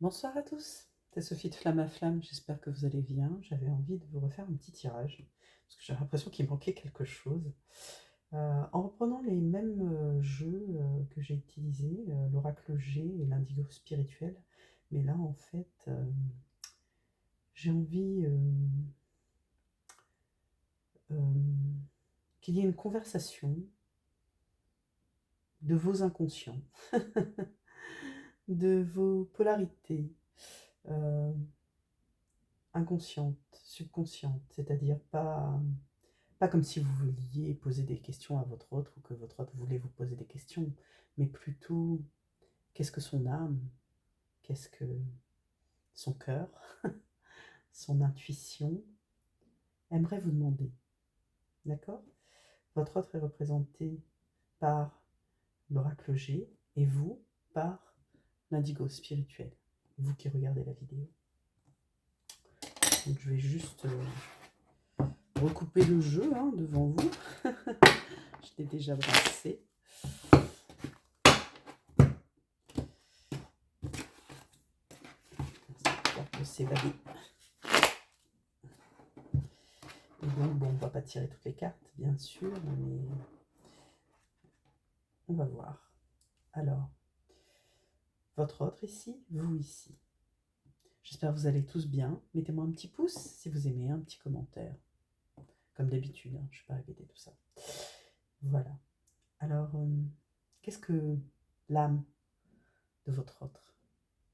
Bonsoir à tous, c'est Sophie de Flamme à Flamme, j'espère que vous allez bien. J'avais envie de vous refaire un petit tirage, parce que j'ai l'impression qu'il manquait quelque chose. En reprenant les mêmes jeux que j'ai utilisés, l'oracle G et l'indigo spirituel, mais là en fait j'ai envie euh, qu'il y ait une conversation de vos inconscients, de vos polarités, euh, inconscientes, subconscientes, c'est-à-dire pas comme si vous vouliez poser des questions à votre autre ou que votre autre voulait vous poser des questions, mais plutôt qu'est-ce que son âme, qu'est-ce que son cœur, son intuition aimerait vous demander. D'accord? Votre autre est représenté par l'oracle G et vous par l'indigo spirituel, vous qui regardez la vidéo. Donc je vais juste recouper le jeu devant vous. Je l'ai déjà brassé. On peut s'évader. Et donc, bon, on ne va pas tirer toutes les cartes, bien sûr, mais on va voir. Alors, votre autre ici, vous ici. J'espère que vous allez tous bien. Mettez-moi un petit pouce si vous aimez, un petit commentaire. Comme d'habitude, je ne vais pas répéter tout ça. Voilà. Alors, qu'est-ce que l'âme de votre autre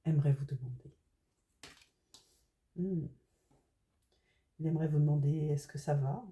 aimerait vous demander? Il aimerait vous demander, est-ce que ça va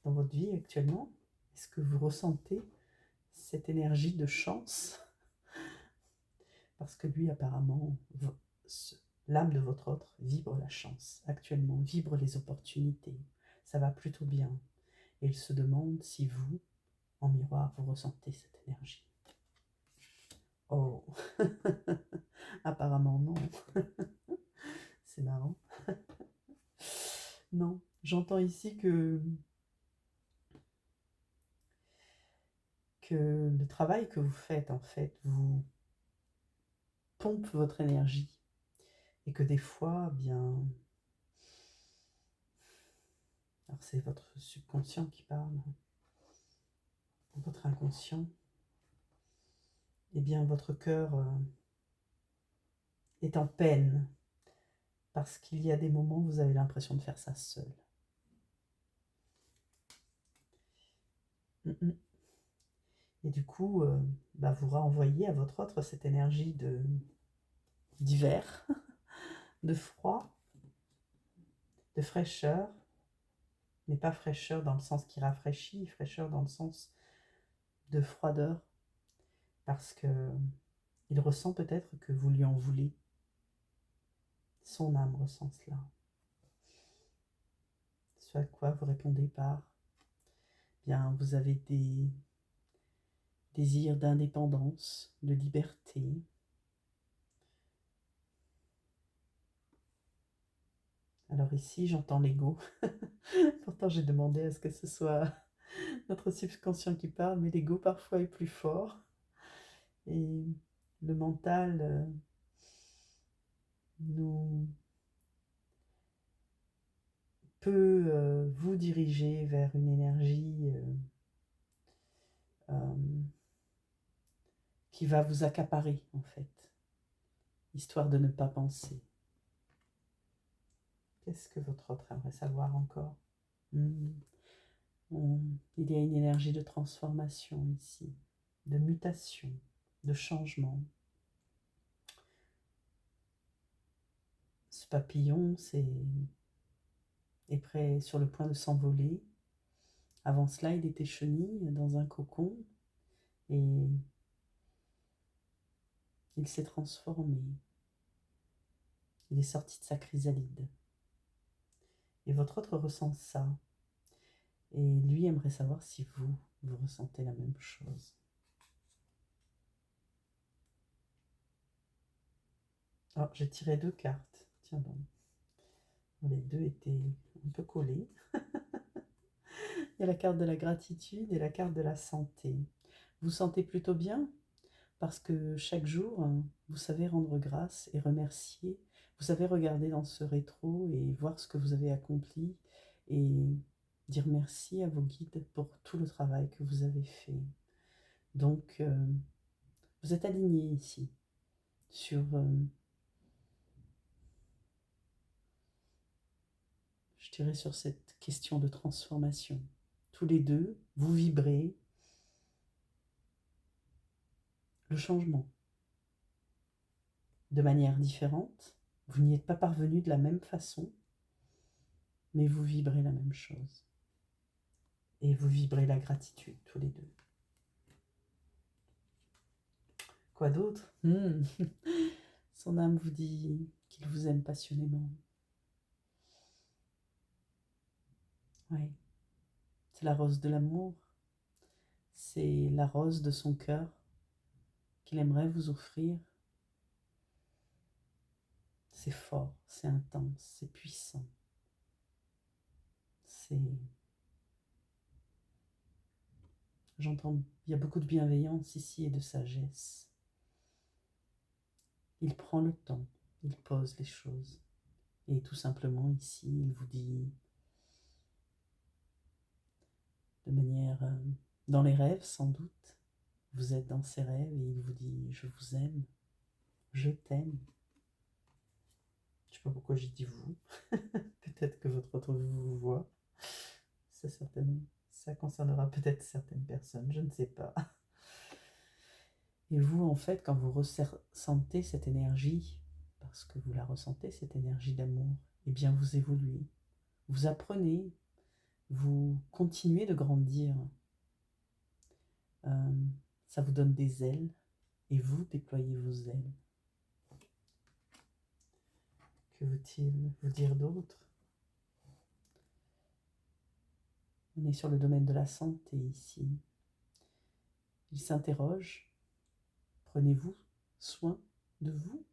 dans votre vie actuellement? Est-ce que vous ressentez cette énergie de chance? Parce que lui, apparemment, l'âme de votre autre vibre la chance actuellement, vibre les opportunités. Ça va plutôt bien. Et il se demande si vous, en miroir, vous ressentez cette énergie. Oh, apparemment non. C'est marrant. Non, j'entends ici que le travail que vous faites, en fait, vous pompe votre énergie. Et que des fois, bien... Alors c'est votre subconscient qui parle, votre inconscient. Eh bien, votre cœur est en peine parce qu'il y a des moments où vous avez l'impression de faire ça seul. Et du coup, vous renvoyez à votre autre cette énergie d'hiver, de froid, de fraîcheur, mais pas fraîcheur dans le sens qui rafraîchit, fraîcheur dans le sens de froideur, parce que il ressent peut-être que vous lui en voulez. Son âme ressent cela. Ce à quoi vous répondez par, bien, vous avez des désirs d'indépendance, de liberté. Alors ici, j'entends l'ego. Pourtant, j'ai demandé à ce que ce soit notre subconscient qui parle, mais l'ego parfois est plus fort. Et le mental nous peut vous diriger vers une énergie qui va vous accaparer, en fait, histoire de ne pas penser. Qu'est-ce que votre autre aimerait savoir encore? Il y a une énergie de transformation ici, de mutation, de changement. Ce papillon est prêt sur le point de s'envoler. Avant cela, il était chenille dans un cocon et il s'est transformé. Il est sorti de sa chrysalide. Et votre autre ressent ça. Et lui aimerait savoir si vous ressentez la même chose. Alors, j'ai tiré 2 cartes. Tiens donc. Les deux étaient un peu collés. Il y a la carte de la gratitude et la carte de la santé. Vous sentez plutôt bien? parce que chaque jour, vous savez rendre grâce et remercier. Vous savez regarder dans ce rétro et voir ce que vous avez accompli et dire merci à vos guides pour tout le travail que vous avez fait. Donc, vous êtes alignés ici sur, je dirais, sur cette question de transformation. Tous les deux, vous vibrez le changement de manière différente. Vous n'y êtes pas parvenus de la même façon, mais vous vibrez la même chose. Et vous vibrez la gratitude, tous les deux. Quoi d'autre? Son âme vous dit qu'il vous aime passionnément. Oui, c'est la rose de l'amour. C'est la rose de son cœur qu'il aimerait vous offrir. C'est fort, c'est intense, c'est puissant. J'entends, il y a beaucoup de bienveillance ici et de sagesse. Il prend le temps, il pose les choses. Et tout simplement ici, il vous dit, de manière, dans les rêves sans doute, vous êtes dans ses rêves et il vous dit, je vous aime, je t'aime. Je ne sais pas pourquoi j'ai dit vous. Peut-être que votre autre vous voit. Ça concernera peut-être certaines personnes, je ne sais pas. Et vous, en fait, quand vous ressentez cette énergie, parce que vous la ressentez, cette énergie d'amour, eh bien vous évoluez, vous apprenez, vous continuez de grandir. Ça vous donne des ailes et vous déployez vos ailes. Que veut-il vous dire d'autre? On est sur le domaine de la santé ici. Il s'interroge. Prenez-vous soin de vous?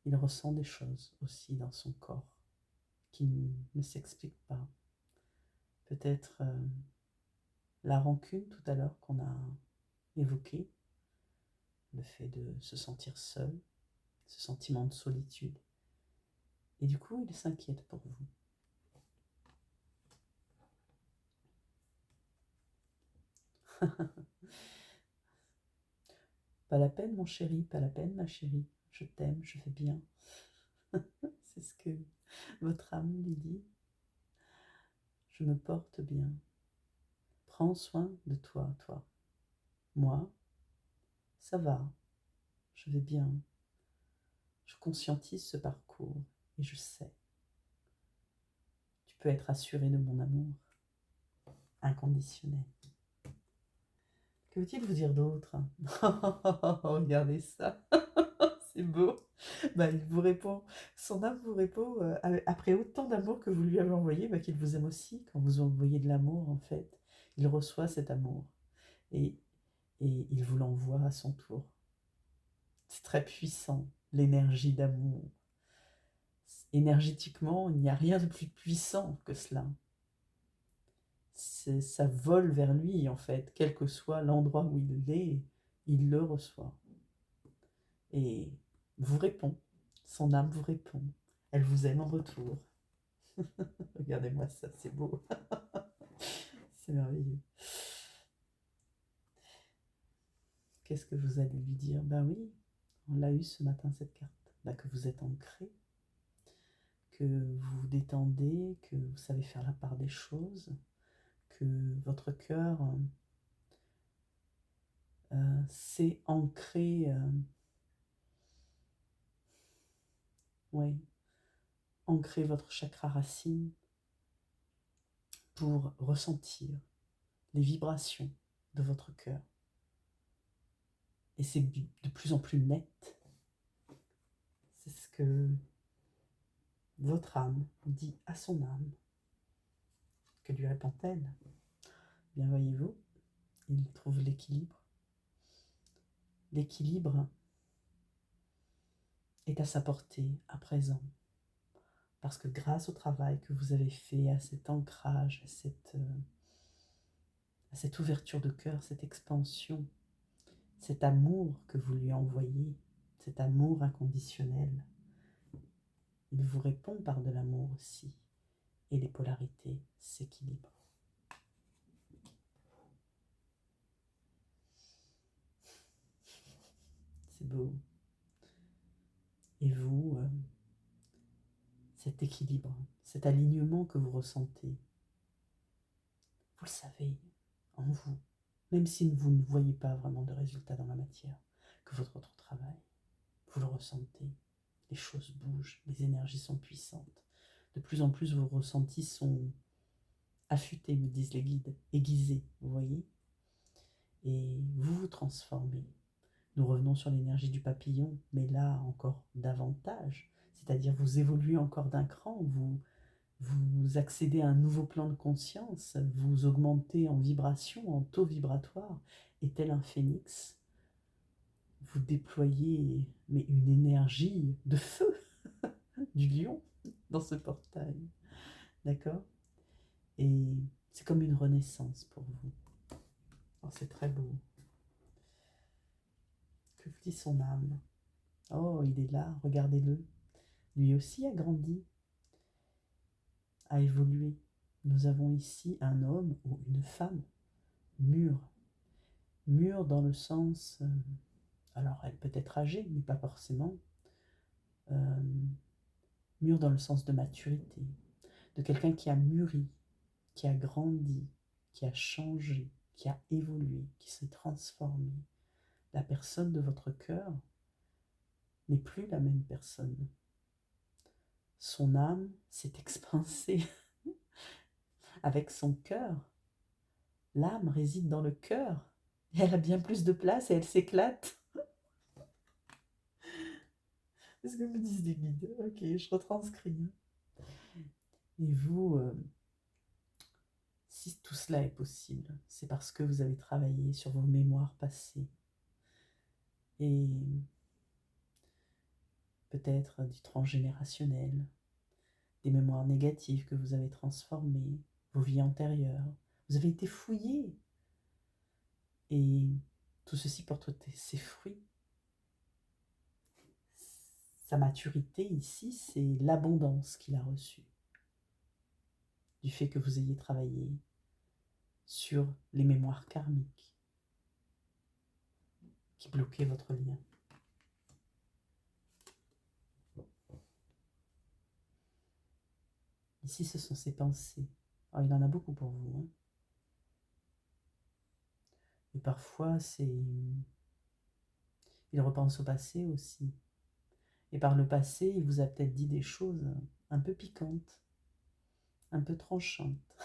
Il ressent des choses aussi dans son corps qui ne s'expliquent pas. Peut-être la rancune tout à l'heure qu'on a évoquée, le fait de se sentir seul, ce sentiment de solitude. Et du coup, il s'inquiète pour vous. Pas la peine, mon chéri, pas la peine, ma chérie. Je t'aime, je vais bien. C'est ce que votre âme lui dit. Je me porte bien. Prends soin de toi, toi. Moi, ça va. Je vais bien. Je conscientise ce parcours et je sais. Tu peux être assuré de mon amour inconditionnel. Que veut-il vous dire d'autre? Regardez ça. C'est beau. Il vous répond, son âme vous répond, après autant d'amour que vous lui avez envoyé, qu'il vous aime aussi. Quand vous envoyez de l'amour, en fait, il reçoit cet amour. Et il vous l'envoie à son tour. C'est très puissant, l'énergie d'amour. Énergétiquement, il n'y a rien de plus puissant que cela. Ça vole vers lui, en fait. Quel que soit l'endroit où il est, il le reçoit. Et vous répond. Son âme vous répond. Elle vous aime en retour. Regardez-moi ça, c'est beau. C'est merveilleux. Qu'est-ce que vous allez lui dire? Ben oui, on l'a eu ce matin, cette carte. Que vous êtes ancré, que vous vous détendez, que vous savez faire la part des choses, que votre cœur s'est ancré, ancrer votre chakra racine pour ressentir les vibrations de votre cœur. Et c'est de plus en plus net. C'est ce que votre âme dit à son âme. Que lui répond-elle? Bien, voyez-vous, il trouve l'équilibre. L'équilibre est à sa portée à présent. Parce que grâce au travail que vous avez fait, à cet ancrage, à à cette ouverture de cœur, cette expansion, cet amour que vous lui envoyez, cet amour inconditionnel. Il vous répond par de l'amour aussi, et les polarités s'équilibrent. C'est beau. Et vous, cet équilibre, cet alignement que vous ressentez, vous le savez en vous, même si vous ne voyez pas vraiment de résultats dans la matière, que votre travail, vous le ressentez, les choses bougent, les énergies sont puissantes. De plus en plus, vos ressentis sont affûtés, me disent les guides, aiguisés, vous voyez, et vous vous transformez. Nous revenons sur l'énergie du papillon, mais là encore davantage, c'est-à-dire vous évoluez encore d'un cran, vous accédez à un nouveau plan de conscience, vous augmentez en vibration, en taux vibratoire, et tel un phénix, vous déployez mais une énergie de feu du lion dans ce portail. D'accord? Et c'est comme une renaissance pour vous. Oh, c'est très beau. Que vous dit son âme? Oh, il est là, regardez-le. Lui aussi a grandi, a évolué. Nous avons ici un homme ou une femme mûre. Mûre dans le sens... alors, elle peut être âgée, mais pas forcément. Mûre dans le sens de maturité, de quelqu'un qui a mûri, qui a grandi, qui a changé, qui a évolué, qui s'est transformé. La personne de votre cœur n'est plus la même personne. Son âme s'est expansée avec son cœur. L'âme réside dans le cœur. Et elle a bien plus de place et elle s'éclate. C'est ce que me disent les guides. Ok, je retranscris. Et vous, si tout cela est possible, c'est parce que vous avez travaillé sur vos mémoires passées. Et peut-être du transgénérationnel, des mémoires négatives que vous avez transformées, vos vies antérieures. Vous avez été fouillé. Et tout ceci porte ses fruits. Sa maturité ici, c'est l'abondance qu'il a reçue. Du fait que vous ayez travaillé sur les mémoires karmiques qui bloquaient votre lien. Ici, ce sont ses pensées. Alors, il en a beaucoup pour vous. Hein. Et parfois, il repense au passé aussi. Et par le passé, il vous a peut-être dit des choses un peu piquantes, un peu tranchantes,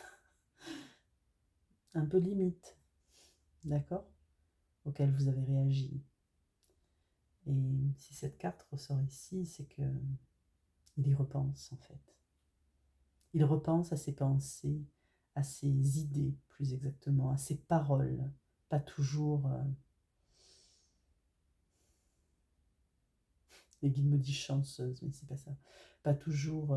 un peu limites, d'accord, auxquelles vous avez réagi. Et si cette carte ressort ici, c'est que il y repense en fait. Il repense à ses pensées, à ses idées plus exactement, à ses paroles, pas toujours... les guides me disent chanceuse, mais c'est pas ça. Pas toujours...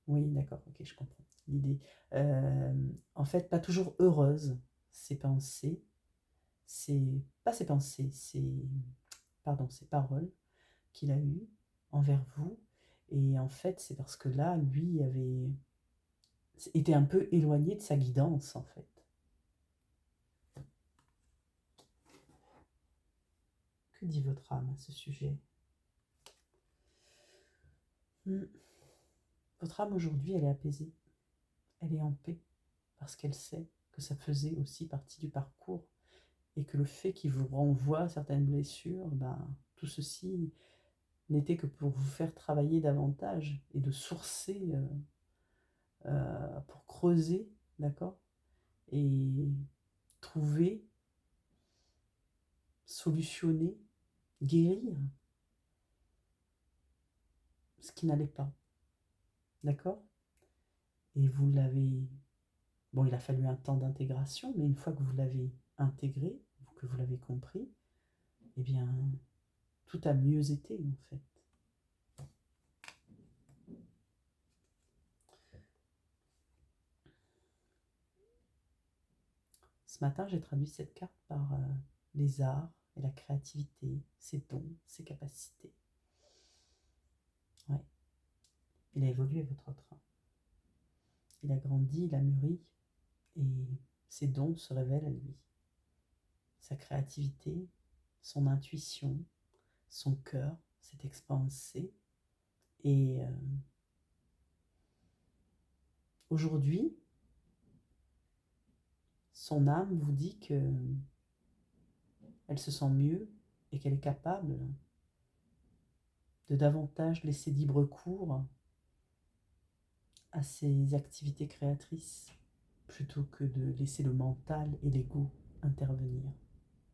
oui, d'accord, ok, je comprends l'idée. En fait, pas toujours heureuse, ses pensées. Pas ses pensées, ses paroles qu'il a eues envers vous. Et en fait, c'est parce que là, lui était un peu éloigné de sa guidance, en fait. Que dit votre âme à ce sujet? Votre âme aujourd'hui, elle est apaisée. Elle est en paix. Parce qu'elle sait que ça faisait aussi partie du parcours. Et que le fait qu'il vous renvoie certaines blessures, tout ceci n'était que pour vous faire travailler davantage et de sourcer pour creuser, d'accord, et trouver, solutionner, guérir ce qui n'allait pas, d'accord. Et vous l'avez... Bon, il a fallu un temps d'intégration, mais une fois que vous l'avez intégré, que vous l'avez compris, eh bien, tout a mieux été, en fait. Ce matin, j'ai traduit cette carte par les arts et la créativité, ses dons, ses capacités. Ouais. Il a évolué, votre autre. Il a grandi, il a mûri, et ses dons se révèlent à lui. Sa créativité, son intuition, son cœur s'est expansé. Et aujourd'hui, son âme vous dit que elle se sent mieux et qu'elle est capable de davantage laisser libre cours à ses activités créatrices plutôt que de laisser le mental et l'ego intervenir.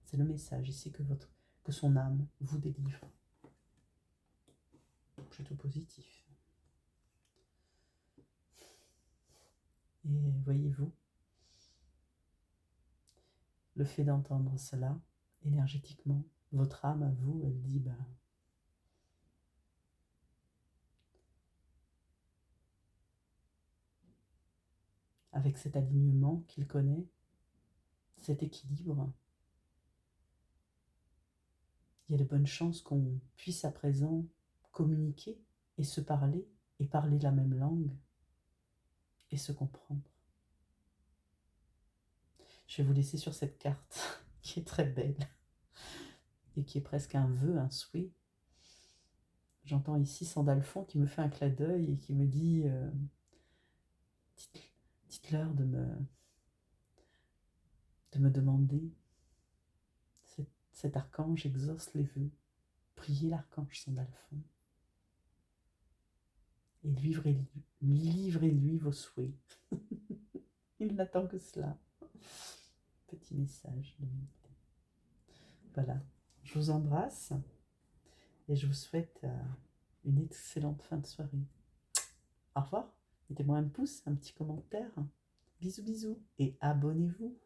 C'est le message ici que son âme vous délivre. Plutôt positif. Et voyez-vous, le fait d'entendre cela, énergétiquement, votre âme à vous, elle dit, avec cet alignement qu'il connaît, cet équilibre, il y a de bonnes chances qu'on puisse à présent communiquer et se parler et parler la même langue et se comprendre. Je vais vous laisser sur cette carte qui est très belle et qui est presque un vœu, un souhait. J'entends ici Sandalphon qui me fait un clin d'œil et qui me dit dites-leur de me demander. Cet archange exauce les vœux. Priez l'archange Sandalphon et livrez-lui vos souhaits. Il n'attend que cela. Petit message. Voilà, je vous embrasse et je vous souhaite une excellente fin de soirée. Au revoir, mettez-moi un pouce, un petit commentaire. Bisous bisous et abonnez-vous.